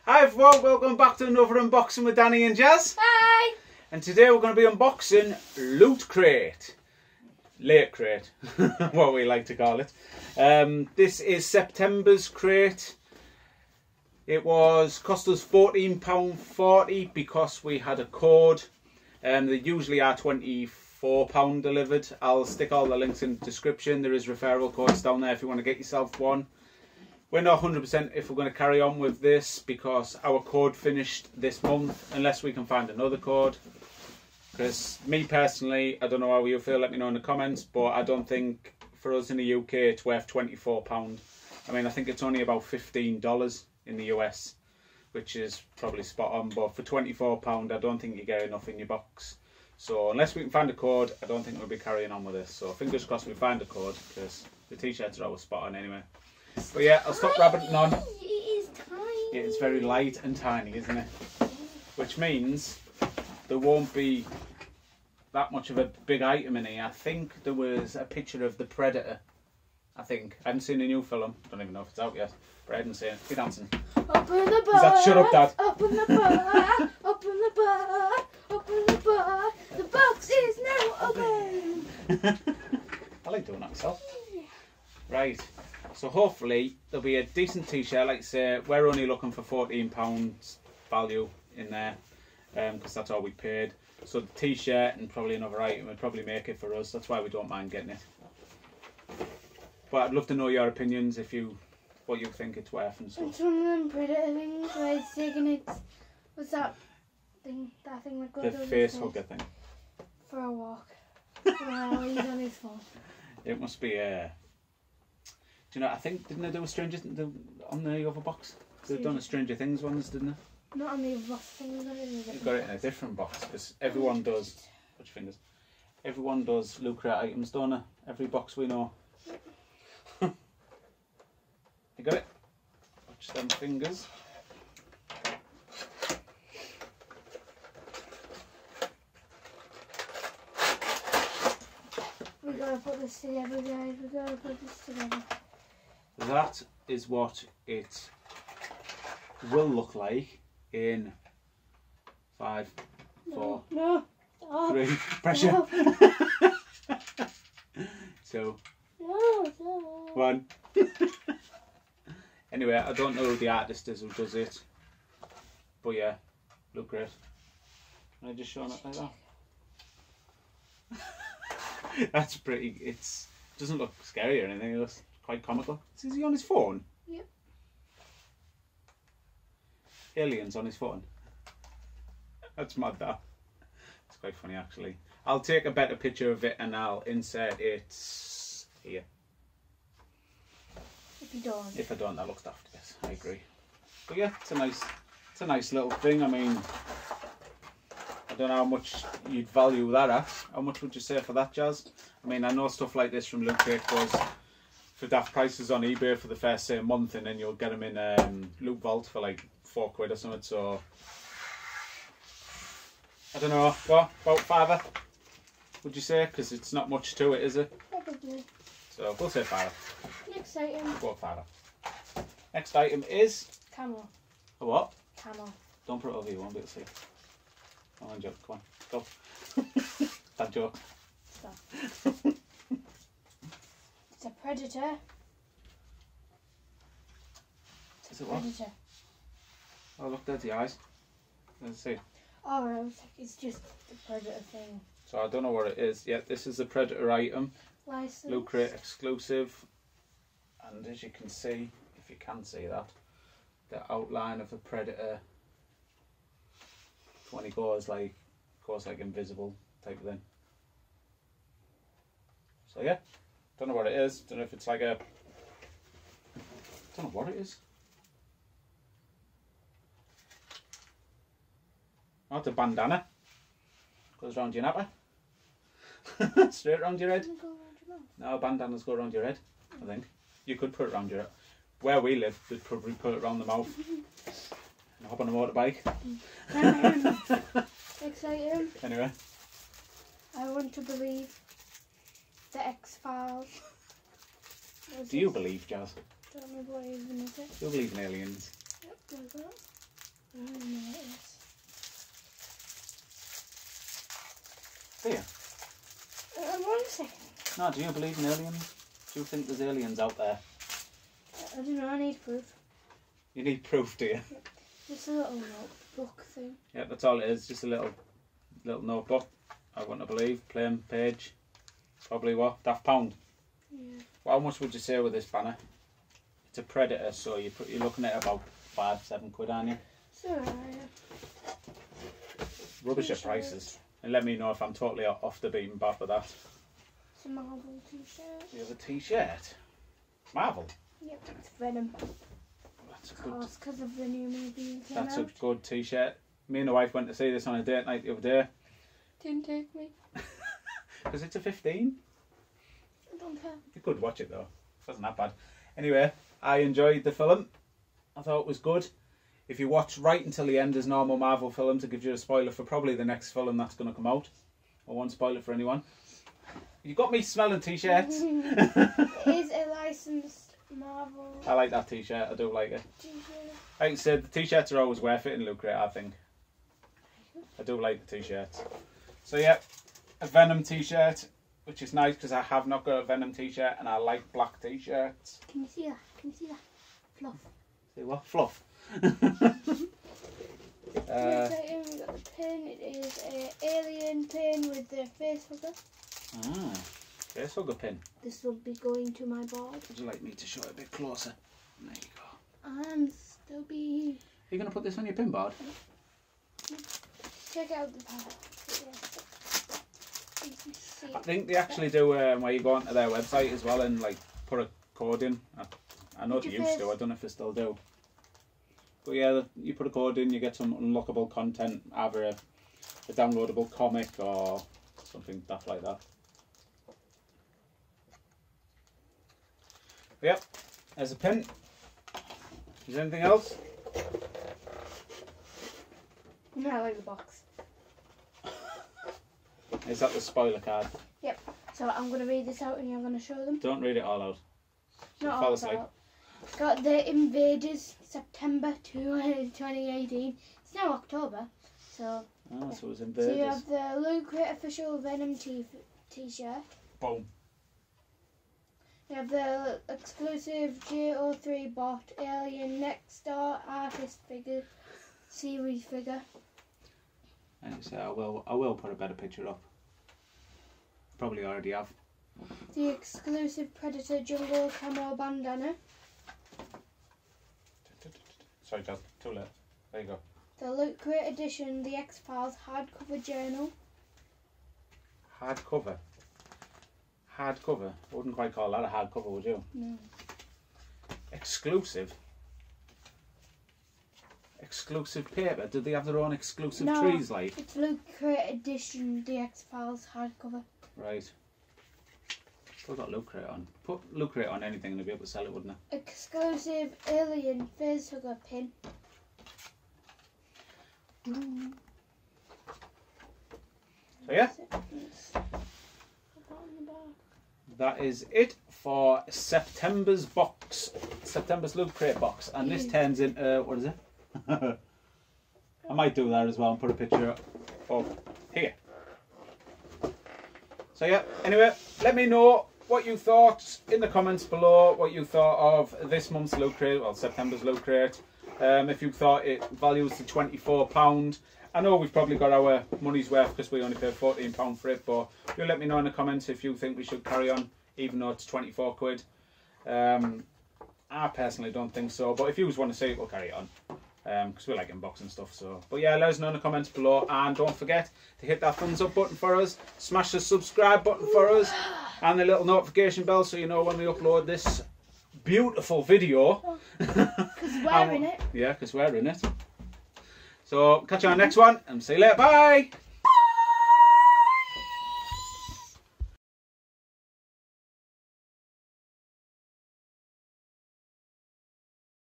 Hi everyone, welcome back to another unboxing with Danny and Jazz. Hi! And today we're going to be unboxing Loot Crate. Late crate, what we like to call it. This is September's crate. It cost us £14.40 because we had a code. They usually are £24 delivered. I'll stick all the links in the description. There is referral codes down there if you want to get yourself one. We're not 100% if we're going to carry on with this because our code finished this month, unless we can find another code. Because me personally, I don't know how you feel, let me know in the comments, but I don't think for us in the UK it's worth £24. I mean, I think it's only about $15 in the US, which is probably spot on, but for £24 I don't think you get enough in your box. So unless we can find a code, I don't think we'll be carrying on with this. So fingers crossed we find a code, because the t-shirts are always spot on anyway. But yeah, I'll stop rabbiting on. It is tiny. Yeah, it's very light and tiny, isn't it? Which means there won't be that much of a big item in here. I think there was a picture of the Predator. I haven't seen a new film. Don't even know if it's out yet. But I hadn't seen it. Be dancing. Open the bar. Is that shut up, Dad? Open the bar. Open the bar. Open the bar. The box is now open. I like doing that myself. Right. So hopefully there'll be a decent t-shirt. Like I say, we're only looking for £14 value in there, because that's all we paid. So the t-shirt and probably another item would probably make it for us. That's why we don't mind getting it. But I'd love to know your opinions, what you think it's worth and stuff. It's one of them Predator things where it's taking its, what's that thing that goes The over face his hugger thing. for a walk. While he's on his phone. It must be do you know, I think, didn't they do a Stranger on the other box? They've done a Stranger Things ones, didn't they? Not on the box thing, You've got it in a different box, because everyone does, watch your fingers, everyone does lootcrate items, don't they? Every box we know. You got it? Watch them fingers. We gotta put this together, guys. We gotta put this together. That is what it will look like in 5, 4, No. Stop. 3, pressure. No. 2, No. 1. Anyway, I don't know who the artist is who does it, but yeah, look great. Can I just show it like that? That's pretty. It doesn't look scary or anything. It looks quite comical. Is he on his phone? Yep. Aliens on his phone. That's mad, that. It's quite funny actually. I'll take a better picture of it and I'll insert it here. If you don't. If I don't, that looks daft. Yes, I agree. But yeah, it's a nice little thing. I mean, I don't know how much you'd value that at. How much would you say for that, Jazz? I mean, I know stuff like this from lootcrate goes for daft prices on eBay for the first, say, month, and then you'll get them in Loot Vault for like £4 or something. So I don't know. What, about £5? Would you say? Because it's not much to it, is it? Probably. So we'll say £5. Next item. Go £5. Next item is Camel. a what? Camel. Don't put it over, you won't be able to see. Come on, joke. Come on, go. Bad joke. Stop. It's a predator. Is it what? Predator. Oh, look, there's the eyes. Let's see. Oh, I was like, it's just the predator thing. So I don't know what it is. Yeah, this is the Predator item. License. lootcrate exclusive. And as you can see, if you can see that, the outline of the Predator when he goes like invisible type of thing. So yeah, don't know what it is. Don't know if it's like a, don't know what it is. Oh, it's a bandana. Goes around your napper. Straight around your head. No, bandanas go around your head, I think. You could put it around your head. Where we live, they'd probably put it around the mouth. And hop on a motorbike. Exciting. Anyway. I want to believe the X-Files. Do you believe, Jazz? Don't know what even is it. Do you believe in aliens? Yep, there's that. I don't know what it is. Do you? 1 second. No, do you believe in aliens? Do you think there's aliens out there? I don't know, I need proof. You need proof, do you? Just a little notebook thing. Yeah, that's all it is. Just a little notebook. I want to believe. Plain page. Probably what? £1 Yeah. Well, how much would you say with this banner? It's a Predator, so you're looking at about £5-7, aren't you? It's alright. Rubbish at prices. And let me know if I'm totally off the beaten path with that. It's a Marvel t-shirt. You have a t-shirt. Marvel. Yep, it's Venom. That's a Of good. course, because of the new movie that came That's a out. good t-shirt. Me and the wife went to see this on a date night the other day. Didn't take me. Because it's a 15. I don't care. You could watch it though. It wasn't that bad. Anyway, I enjoyed the film. I thought it was good. If you watch right until the end as normal Marvel films, it gives you a spoiler for probably the next film that's going to come out. I won't spoil it for anyone. You got me smelling t-shirts. It is a licensed Marvel I like that t-shirt. I do like it. t-shirt. Like I said, the t-shirts are always worth it in Loot Crate, I think. I do like the t-shirts. So yeah, a Venom t-shirt, which is nice because I have not got a Venom t-shirt and I like black t-shirts. Can you see that? Can you see that? Fluff. See what? Fluff. Next item, we got the pin. It is an alien pin with the face hugger. Face hugger pin. This will be going to my board. Would you like me to show it a bit closer? There you go. And still be. Are you going to put this on your pin board? Check out the part. You can see I think they actually do where you go onto their website as well and like put a code in. I know they used to. I don't know if they still do. But yeah, you put a code in, you get some unlockable content, either a downloadable comic or something daft like that. But yep, there's a pin. Is there anything else? No, I like the box. Is that the spoiler card? Yep. So I'm going to read this out and you're going to show them. Don't read it all out. Not fall all asleep. out. Got the Invaders, September 2018. It's now October, so. Oh, so it was So you Invaders. have the Loot Crate official Venom t-shirt. Boom. You have the exclusive JO3 bot Alien Next Door artist figure, series figure. And you say, I will put a better picture up. Probably already have. The exclusive Predator Jungle Camo bandana. Sorry, Jazz, too late. There you go. The Loot Crate edition, the X-Files hardcover journal. Hardcover. Hardcover. I wouldn't quite call that a hardcover, would you? No. Exclusive. Exclusive paper. Did they have their own exclusive No, trees like? it's Loot Crate edition, the X-Files hardcover. Right. Still got Loot Crate on. Put Loot Crate on anything and they'll be able to sell it, wouldn't it? Exclusive Alien face hugger pin. So yeah, that is it for September's box. September's Loot Crate box. And this turns into, what is it? I might do that as well and put a picture up here. So yeah, anyway, let me know what you thought in the comments below, what you thought of this month's Loot Crate, well, September's Loot Crate. If you thought it values to £24. I know we've probably got our money's worth because we only paid £14 for it, but you let me know in the comments if you think we should carry on, even though it's 24 quid. I personally don't think so, but if you want to see it, we'll carry it on. Because we like unboxing stuff. So, but yeah, let us know in the comments below, and don't forget to hit that thumbs up button for us, smash the subscribe button for us, and the little notification bell so you know when we upload this beautiful video. Because we're in it. Yeah, because we're in it. So catch you on the next one, and see you later. Bye.